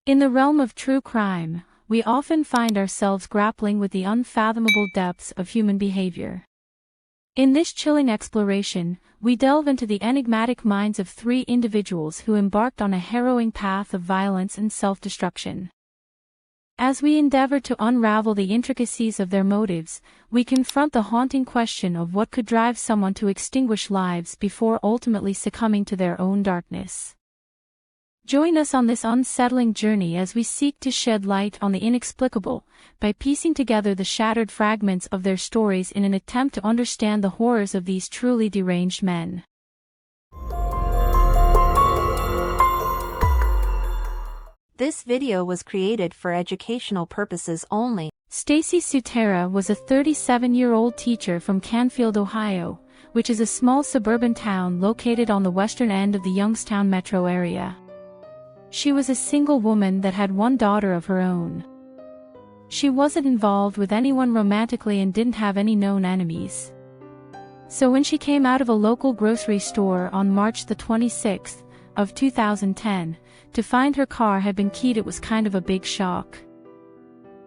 In the realm of true crime, we often find ourselves grappling with the unfathomable depths of human behavior. In this chilling exploration, we delve into the enigmatic minds of three individuals who embarked on a harrowing path of violence and self-destruction. As we endeavor to unravel the intricacies of their motives, we confront the haunting question of what could drive someone to extinguish lives before ultimately succumbing to their own darkness. Join us on this unsettling journey as we seek to shed light on the inexplicable, by piecing together the shattered fragments of their stories in an attempt to understand the horrors of these truly deranged men. This video was created for educational purposes only. Stacy Sutera was a 37-year-old teacher from Canfield, Ohio, which is a small suburban town located on the western end of the Youngstown metro area. She was a single woman that had one daughter of her own. She wasn't involved with anyone romantically and didn't have any known enemies. So when she came out of a local grocery store on March the 26th of 2010, to find her car had been keyed, it was kind of a big shock.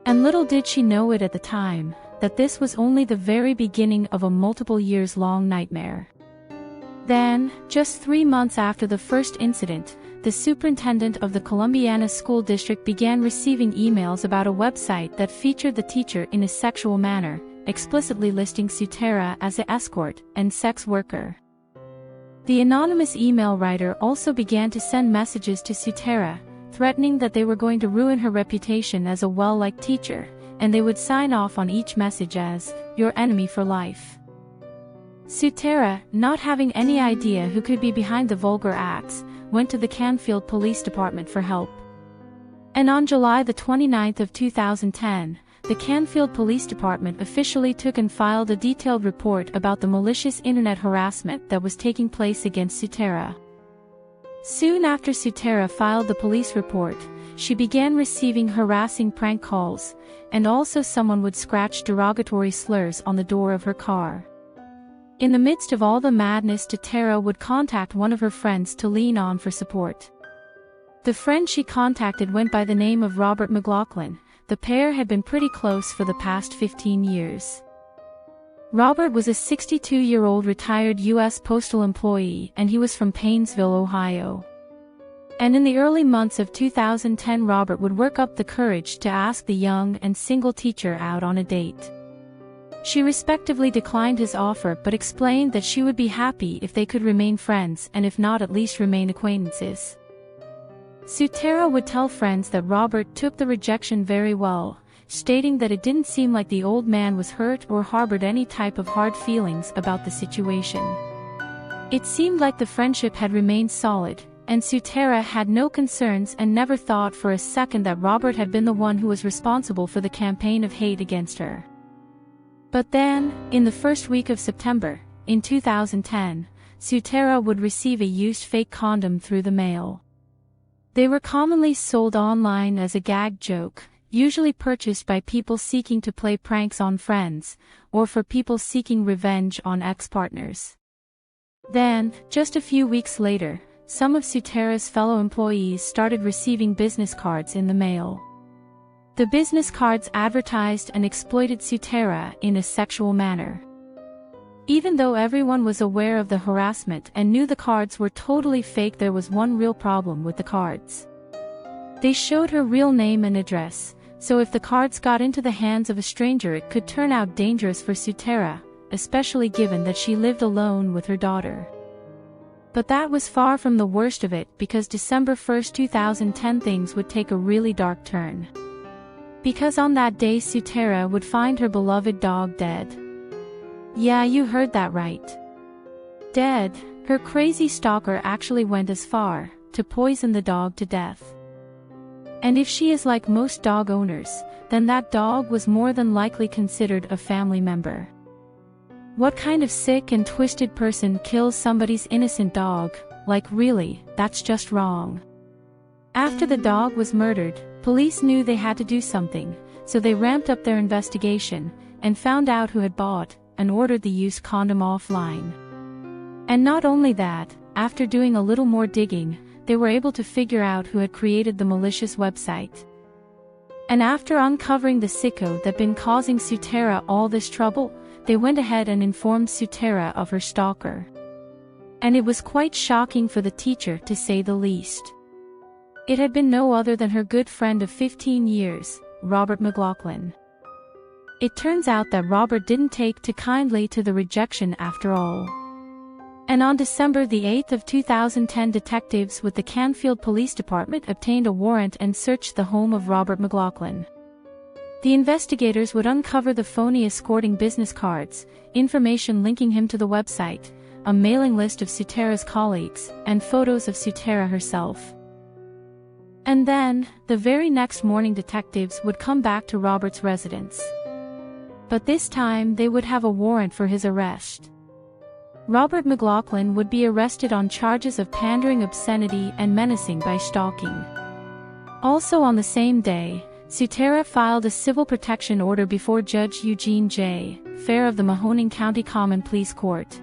And little did she know it at the time, that this was only the very beginning of a multiple years-long nightmare. Then, just 3 months after the first incident, the superintendent of the Columbiana School District began receiving emails about a website that featured the teacher in a sexual manner, explicitly listing Sutera as an escort and sex worker. The anonymous email writer also began to send messages to Sutera, threatening that they were going to ruin her reputation as a well-liked teacher, and they would sign off on each message as, "Your enemy for life." Sutera, not having any idea who could be behind the vulgar acts, went to the Canfield Police Department for help. And on July the 29th of 2010, the Canfield Police Department officially took and filed a detailed report about the malicious internet harassment that was taking place against Sutera. Soon after Sutera filed the police report, she began receiving harassing prank calls, and also someone would scratch derogatory slurs on the door of her car. In the midst of all the madness, Sutera would contact one of her friends to lean on for support. The friend she contacted went by the name of Robert McLaughlin. The pair had been pretty close for the past 15 years. Robert was a 62-year-old retired U.S. postal employee, and he was from Painesville, Ohio. And in the early months of 2010, Robert would work up the courage to ask the young and single teacher out on a date. She respectfully declined his offer but explained that she would be happy if they could remain friends, and if not, at least remain acquaintances. Sutera would tell friends that Robert took the rejection very well, stating that it didn't seem like the old man was hurt or harbored any type of hard feelings about the situation. It seemed like the friendship had remained solid, and Sutera had no concerns and never thought for a second that Robert had been the one who was responsible for the campaign of hate against her. But then, in the first week of September, in 2010, Sutera would receive a used fake condom through the mail. They were commonly sold online as a gag joke, usually purchased by people seeking to play pranks on friends, or for people seeking revenge on ex-partners. Then, just a few weeks later, some of Sutera's fellow employees started receiving business cards in the mail. The business cards advertised and exploited Sutera in a sexual manner. Even though everyone was aware of the harassment and knew the cards were totally fake, there was one real problem with the cards. They showed her real name and address, so if the cards got into the hands of a stranger, it could turn out dangerous for Sutera, especially given that she lived alone with her daughter. But that was far from the worst of it, because December 1st, 2010, things would take a really dark turn. Because on that day, Sutera would find her beloved dog dead. Yeah, you heard that right. Dead. Her crazy stalker actually went as far to poison the dog to death. And if she is like most dog owners, then that dog was more than likely considered a family member. What kind of sick and twisted person kills somebody's innocent dog? Like, really, that's just wrong. After the dog was murdered, police knew they had to do something, so they ramped up their investigation, and found out who had bought and ordered the used condom offline. And not only that, after doing a little more digging, they were able to figure out who had created the malicious website. And after uncovering the sicko that been causing Sutera all this trouble, they went ahead and informed Sutera of her stalker. And it was quite shocking for the teacher, to say the least. It had been no other than her good friend of 15 years, Robert McLaughlin. It turns out that Robert didn't take too kindly to the rejection after all. And on December the 8th of 2010, detectives with the Canfield Police Department obtained a warrant and searched the home of Robert McLaughlin. The investigators would uncover the phony escorting business cards, information linking him to the website, a mailing list of Sutera's colleagues, and photos of Sutera herself. And then, the very next morning, detectives would come back to Robert's residence. But this time they would have a warrant for his arrest. Robert McLaughlin would be arrested on charges of pandering, obscenity, and menacing by stalking. Also on the same day, Sutera filed a civil protection order before Judge Eugene J. Fair of the Mahoning County Common Pleas Court,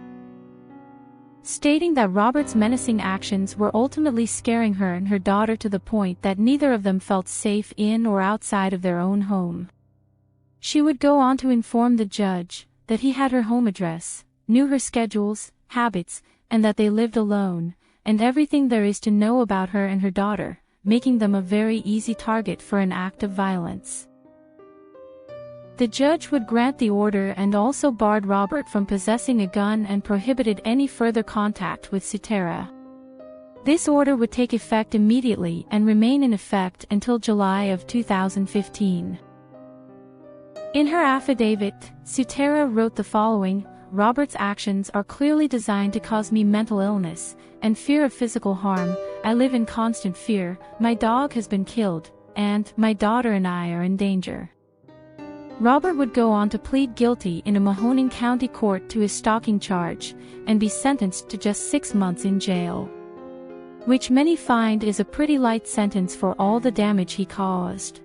stating that Robert's menacing actions were ultimately scaring her and her daughter to the point that neither of them felt safe in or outside of their own home. She would go on to inform the judge that he had her home address, knew her schedules, habits, and that they lived alone, and everything there is to know about her and her daughter, making them a very easy target for an act of violence. The judge would grant the order and also barred Robert from possessing a gun and prohibited any further contact with Sutera. This order would take effect immediately and remain in effect until July of 2015. In her affidavit, Sutera wrote the following: Robert's actions are clearly designed to cause me mental illness and fear of physical harm. I live in constant fear, my dog has been killed, and my daughter and I are in danger. Robert would go on to plead guilty in a Mahoning County court to his stalking charge and be sentenced to just 6 months in jail, which many find is a pretty light sentence for all the damage he caused.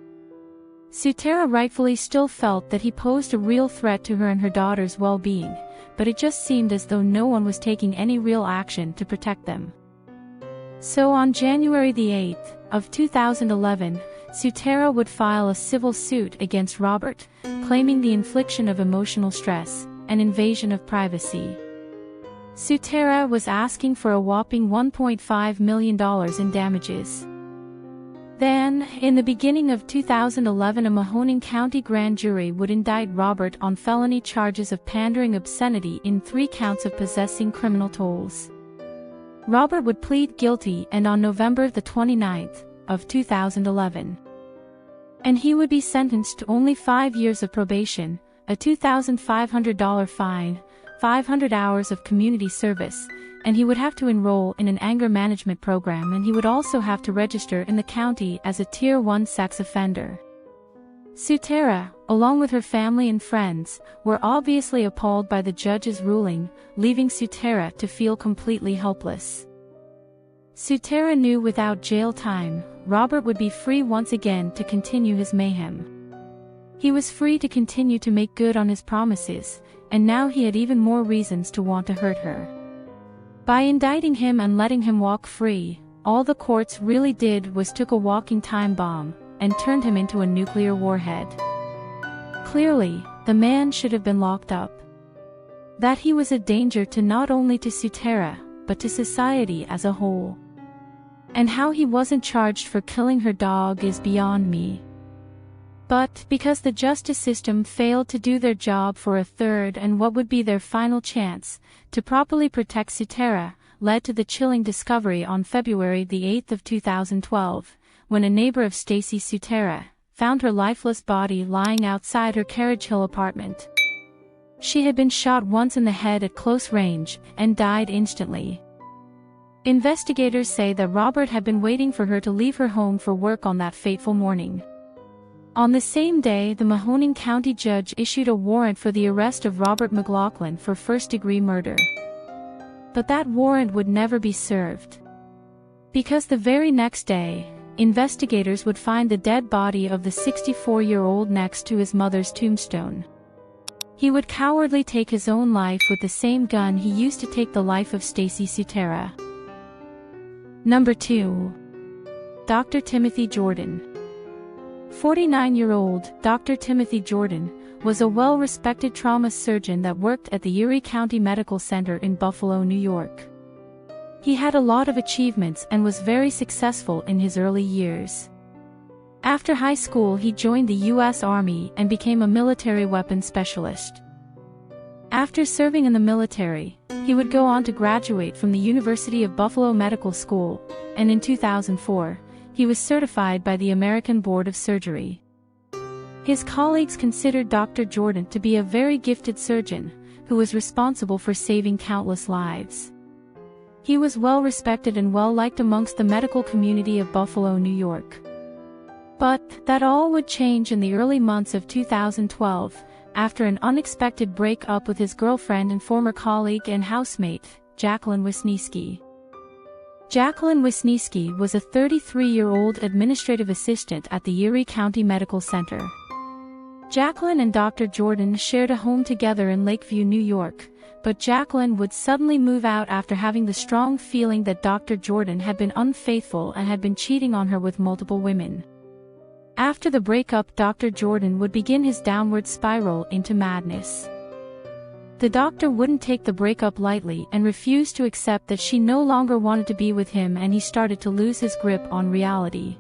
Sutera rightfully still felt that he posed a real threat to her and her daughter's well-being, but it just seemed as though no one was taking any real action to protect them. So on January the 8th of 2011, Sutera would file a civil suit against Robert, claiming the infliction of emotional stress and invasion of privacy. Sutera was asking for a whopping $1.5 million in damages. Then, in the beginning of 2011, a Mahoning County grand jury would indict Robert on felony charges of pandering, obscenity, in 3 counts of possessing criminal tools. Robert would plead guilty, and on November the 29th of 2011, and he would be sentenced to only 5 years of probation, a $2,500 fine, 500 hours of community service, and he would have to enroll in an anger management program, and he would also have to register in the county as a Tier 1 sex offender. Sutera, along with her family and friends, were obviously appalled by the judge's ruling, leaving Sutera to feel completely helpless. Sutera knew without jail time, Robert would be free once again to continue his mayhem. He was free to continue to make good on his promises, and now he had even more reasons to want to hurt her. By indicting him and letting him walk free, all the courts really did was took a walking time bomb and turned him into a nuclear warhead. Clearly, the man should have been locked up. That he was a danger to not only to Sutera, but to society as a whole. And how he wasn't charged for killing her dog is beyond me. But, because the justice system failed to do their job for a third and what would be their final chance to properly protect Sutera, led to the chilling discovery on February the 8th of 2012, when a neighbor of Stacy Sutera found her lifeless body lying outside her Carriage Hill apartment. She had been shot once in the head at close range and died instantly. Investigators say that Robert had been waiting for her to leave her home for work on that fateful morning. On the same day, the Mahoning County judge issued a warrant for the arrest of Robert McLaughlin for first-degree murder. But that warrant would never be served, because the very next day, investigators would find the dead body of the 64-year-old next to his mother's tombstone. He would cowardly take his own life with the same gun he used to take the life of Stacy Sutera. Number 2. Dr. Timothy Jordan. 49-year-old Dr. Timothy Jordan was a well-respected trauma surgeon that worked at the Erie County Medical Center in Buffalo, New York. He had a lot of achievements and was very successful in his early years. After high school, he joined the U.S. Army and became a military weapons specialist. After serving in the military, he would go on to graduate from the University of Buffalo Medical School, and in 2004, he was certified by the American Board of Surgery. His colleagues considered Dr. Jordan to be a very gifted surgeon, who was responsible for saving countless lives. He was well respected and well liked amongst the medical community of Buffalo, New York. But that all would change in the early months of 2012, after an unexpected break-up with his girlfriend and former colleague and housemate, Jacqueline Wisniewski. Jacqueline Wisniewski was a 33-year-old administrative assistant at the Erie County Medical Center. Jacqueline and Dr. Jordan shared a home together in Lakeview, New York, but Jacqueline would suddenly move out after having the strong feeling that Dr. Jordan had been unfaithful and had been cheating on her with multiple women. After the breakup, Dr. Jordan would begin his downward spiral into madness. The doctor wouldn't take the breakup lightly and refused to accept that she no longer wanted to be with him, and he started to lose his grip on reality.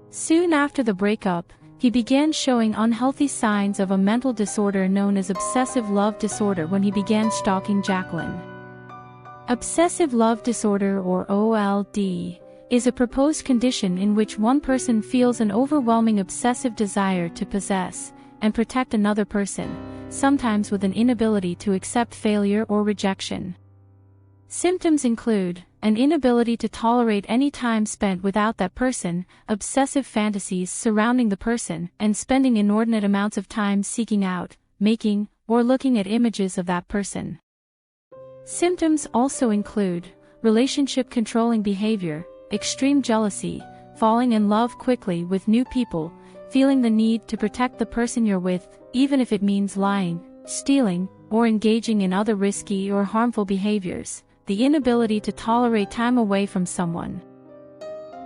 Soon after the breakup, he began showing unhealthy signs of a mental disorder known as obsessive love disorder when he began stalking Jacqueline. Obsessive love disorder, or OLD, is a proposed condition in which one person feels an overwhelming obsessive desire to possess and protect another person, sometimes with an inability to accept failure or rejection. Symptoms include an inability to tolerate any time spent without that person, obsessive fantasies surrounding the person, and spending inordinate amounts of time seeking out, making, or looking at images of that person. Symptoms also include relationship controlling behavior, extreme jealousy, falling in love quickly with new people, feeling the need to protect the person you're with, even if it means lying, stealing, or engaging in other risky or harmful behaviors, the inability to tolerate time away from someone.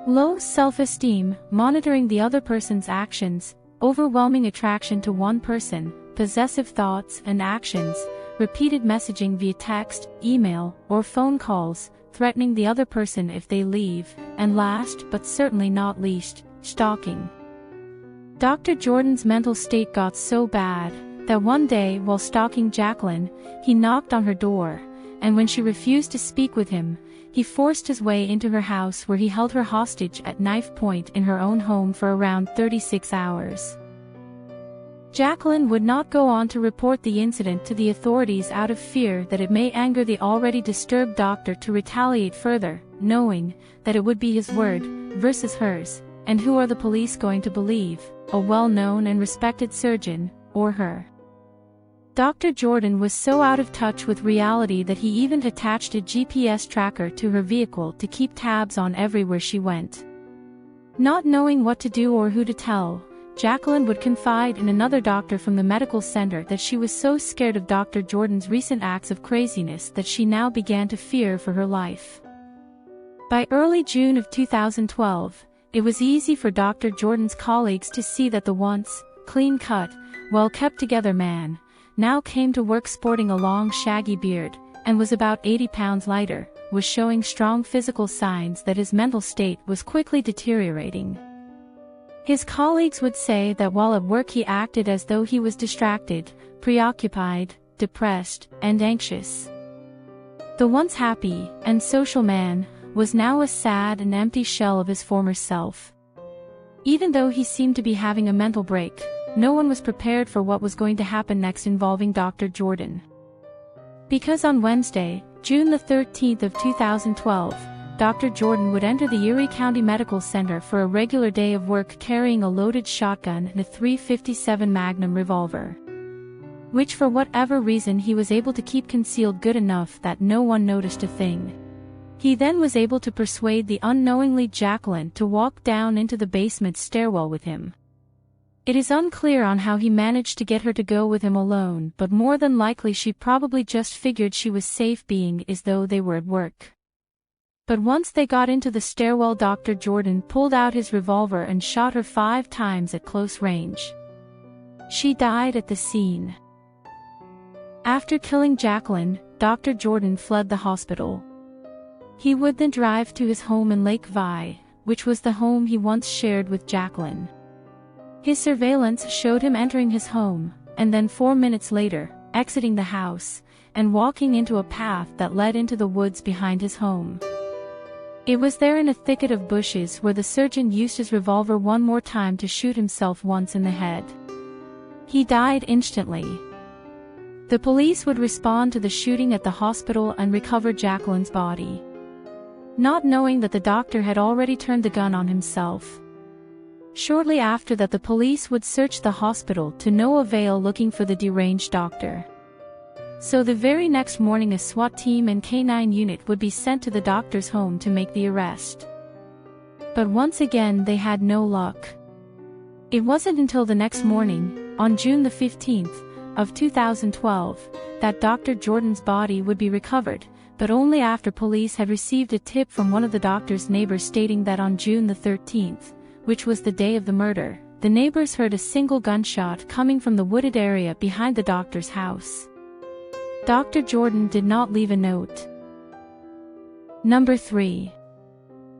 Low self-esteem, monitoring the other person's actions, overwhelming attraction to one person, possessive thoughts and actions, repeated messaging via text, email, or phone calls, threatening the other person if they leave, and last but certainly not least, stalking. Dr. Jordan's mental state got so bad that one day while stalking Jacqueline, he knocked on her door, and when she refused to speak with him, he forced his way into her house, where he held her hostage at knife point in her own home for around 36 hours. Jacqueline would not go on to report the incident to the authorities out of fear that it may anger the already disturbed doctor to retaliate further, knowing that it would be his word versus hers, and who are the police going to believe, a well-known and respected surgeon, or her? Dr. Jordan was so out of touch with reality that he even attached a GPS tracker to her vehicle to keep tabs on everywhere she went. Not knowing what to do or who to tell, Jacqueline would confide in another doctor from the medical center that she was so scared of Dr. Jordan's recent acts of craziness that she now began to fear for her life. By early June of 2012, it was easy for Dr. Jordan's colleagues to see that the once clean-cut, well-kept-together man now came to work sporting a long shaggy beard, and was about 80 pounds lighter, was showing strong physical signs that his mental state was quickly deteriorating. His colleagues would say that while at work he acted as though he was distracted, preoccupied, depressed, and anxious. The once happy and social man was now a sad and empty shell of his former self. Even though he seemed to be having a mental break, no one was prepared for what was going to happen next involving Dr. Jordan. Because on Wednesday, June the 13th of 2012, Dr. Jordan would enter the Erie County Medical Center for a regular day of work carrying a loaded shotgun and a .357 Magnum revolver, which for whatever reason he was able to keep concealed good enough that no one noticed a thing. He then was able to persuade the unknowingly Jacqueline to walk down into the basement stairwell with him. It is unclear on how he managed to get her to go with him alone, but more than likely she probably just figured she was safe being as though they were at work. But once they got into the stairwell, Dr. Jordan pulled out his revolver and shot her 5 times at close range. She died at the scene. After killing Jacqueline, Dr. Jordan fled the hospital. He would then drive to his home in Lake Vi, which was the home he once shared with Jacqueline. His surveillance showed him entering his home, and then 4 minutes later, exiting the house, and walking into a path that led into the woods behind his home. It was there in a thicket of bushes where the surgeon used his revolver one more time to shoot himself once in the head. He died instantly. The police would respond to the shooting at the hospital and recover Jacqueline's body, not knowing that the doctor had already turned the gun on himself. Shortly after that, the police would search the hospital to no avail, looking for the deranged doctor. So the very next morning, a SWAT team and K-9 unit would be sent to the doctor's home to make the arrest. But once again they had no luck. It wasn't until the next morning, on June the 15th of 2012, that Dr. Jordan's body would be recovered, but only after police had received a tip from one of the doctor's neighbors stating that on June the 13th, which was the day of the murder, the neighbors heard a single gunshot coming from the wooded area behind the doctor's house. Dr. Jordan did not leave a note. Number 3.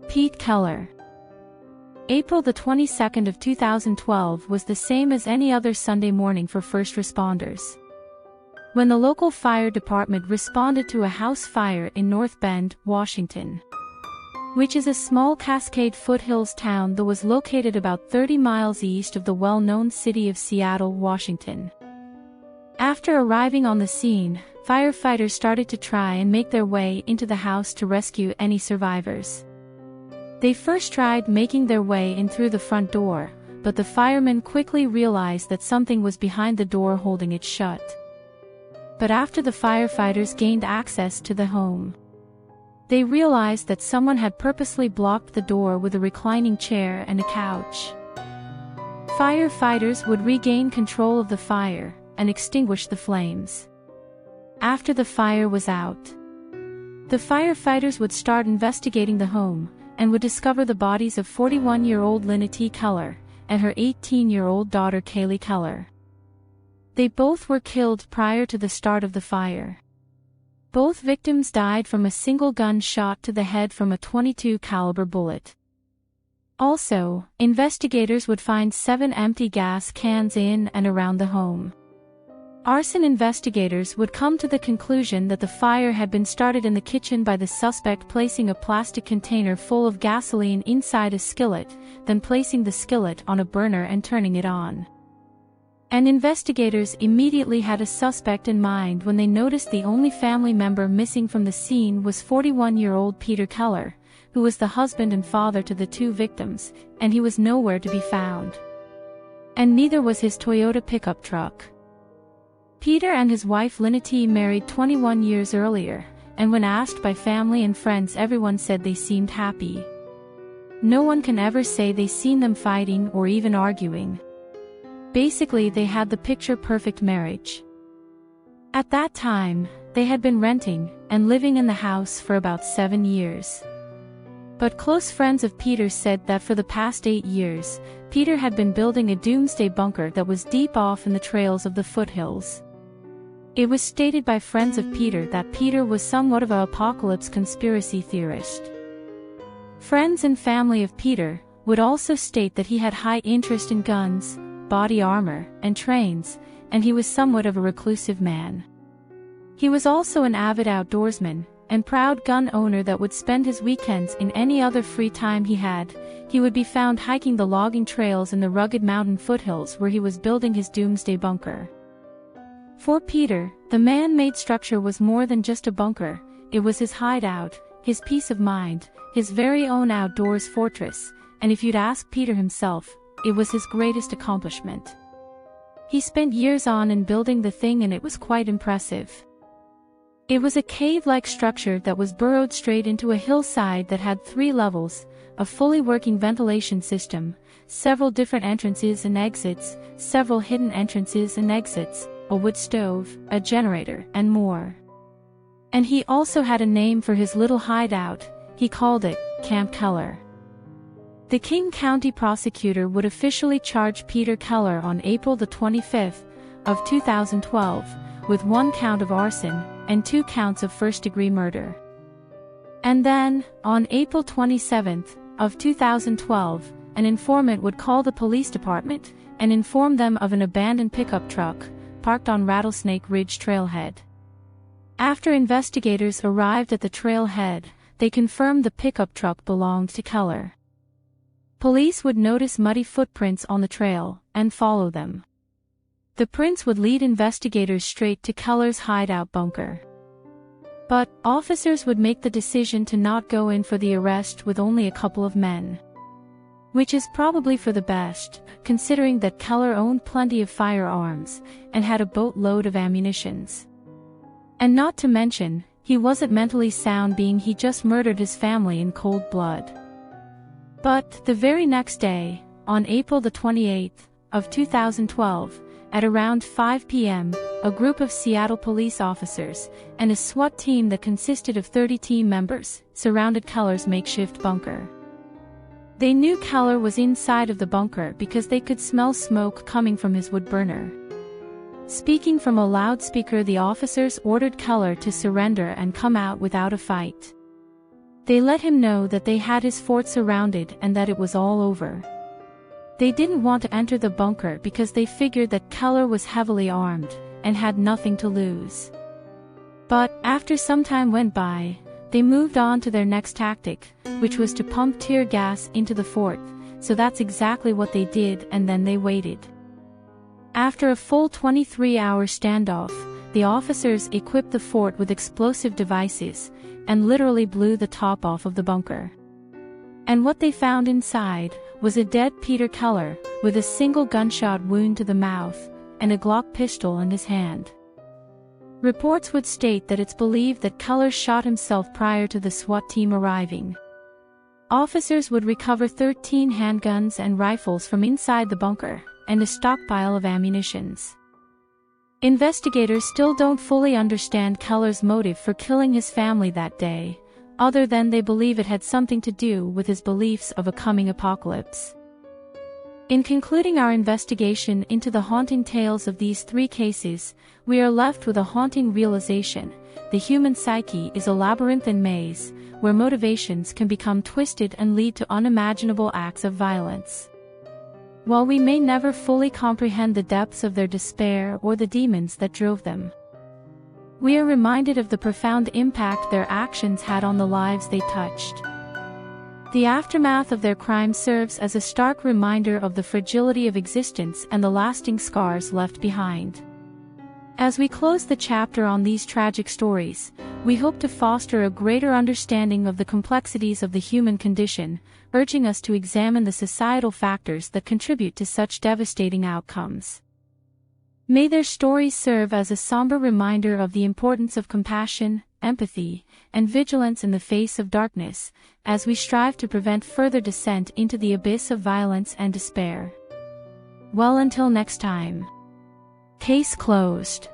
Pete Keller. April the 22nd of 2012 was the same as any other Sunday morning for first responders. When the local fire department responded to a house fire in North Bend, Washington, which is a small Cascade foothills town that was located about 30 miles east of the well-known city of Seattle, Washington. After arriving on the scene, firefighters started to try and make their way into the house to rescue any survivors. They first tried making their way in through the front door, but the firemen quickly realized that something was behind the door holding it shut. But after the firefighters gained access to the home, they realized that someone had purposely blocked the door with a reclining chair and a couch. Firefighters would regain control of the fire and extinguish the flames. After the fire was out, the firefighters would start investigating the home and would discover the bodies of 41-year-old Lynna T. Keller and her 18-year-old daughter Kaylee Keller. They both were killed prior to the start of the fire. Both victims died from a single gun shot to the head from a .22 caliber bullet. Also, investigators would find 7 empty gas cans in and around the home. Arson investigators would come to the conclusion that the fire had been started in the kitchen by the suspect placing a plastic container full of gasoline inside a skillet, then placing the skillet on a burner and turning it on. And investigators immediately had a suspect in mind when they noticed the only family member missing from the scene was 41-year-old Peter Keller, who was the husband and father to the 2 victims, and he was nowhere to be found. And neither was his Toyota pickup truck. Peter and his wife Lynna T. married 21 years earlier, and when asked by family and friends, everyone said they seemed happy. No one can ever say they seen them fighting or even arguing. Basically, they had the picture-perfect marriage. At that time, they had been renting and living in the house for about 7 years. But close friends of Peter said that for the past 8 years, Peter had been building a doomsday bunker that was deep off in the trails of the foothills. It was stated by friends of Peter that Peter was somewhat of an apocalypse conspiracy theorist. Friends and family of Peter would also state that he had high interest in guns, body armor, and trains, and he was somewhat of a reclusive man. He was also an avid outdoorsman and proud gun owner that would spend his weekends in any other free time he had. He would be found hiking the logging trails in the rugged mountain foothills where he was building his doomsday bunker. For Peter, the man-made structure was more than just a bunker. It was his hideout, his peace of mind, his very own outdoors fortress, and if you'd ask Peter himself, it was his greatest accomplishment. He spent years on and building the thing, and it was quite impressive. It was a cave-like structure that was burrowed straight into a hillside that had 3 levels, a fully working ventilation system, several different entrances and exits, several hidden entrances and exits, a wood stove, a generator, and more. And he also had a name for his little hideout. he called it Camp Keller. The King County prosecutor would officially charge Peter Keller on April the 25th of 2012 with 1 count of arson and 2 counts of first-degree murder. And then, on April 27th of 2012, an informant would call the police department and inform them of an abandoned pickup truck parked on Rattlesnake Ridge trailhead. After investigators arrived at the trailhead, they confirmed the pickup truck belonged to Keller. Police would notice muddy footprints on the trail and follow them. The prints would lead investigators straight to Keller's hideout bunker. But officers would make the decision to not go in for the arrest with only a couple of men. Which is probably for the best, considering that Keller owned plenty of firearms and had a boatload of ammunitions. And not to mention, he wasn't mentally sound, being he just murdered his family in cold blood. But the very next day, on April the 28th of 2012, at around 5 p.m., a group of Seattle police officers and a SWAT team that consisted of 30 team members surrounded Keller's makeshift bunker. They knew Keller was inside of the bunker because they could smell smoke coming from his wood burner. Speaking from a loudspeaker, the officers ordered Keller to surrender and come out without a fight. They let him know that they had his fort surrounded and that it was all over. They didn't want to enter the bunker because they figured that Keller was heavily armed and had nothing to lose. But after some time went by, they moved on to their next tactic, which was to pump tear gas into the fort. So that's exactly what they did, and then they waited. After a full 23-hour standoff, the officers equipped the fort with explosive devices and literally blew the top off of the bunker. And what they found inside was a dead Peter Keller with a single gunshot wound to the mouth and a Glock pistol in his hand. Reports would state that it's believed that Keller shot himself prior to the SWAT team arriving. Officers would recover 13 handguns and rifles from inside the bunker and a stockpile of ammunitions. Investigators still don't fully understand Keller's motive for killing his family that day, other than they believe it had something to do with his beliefs of a coming apocalypse. In concluding our investigation into the haunting tales of these 3 cases, we are left with a haunting realization: the human psyche is a labyrinthine maze, where motivations can become twisted and lead to unimaginable acts of violence. While we may never fully comprehend the depths of their despair or the demons that drove them, we are reminded of the profound impact their actions had on the lives they touched. The aftermath of their crime serves as a stark reminder of the fragility of existence and the lasting scars left behind. As we close the chapter on these tragic stories, we hope to foster a greater understanding of the complexities of the human condition, urging us to examine the societal factors that contribute to such devastating outcomes. May their stories serve as a somber reminder of the importance of compassion, empathy, and vigilance in the face of darkness, as we strive to prevent further descent into the abyss of violence and despair. Well, until next time. Case closed.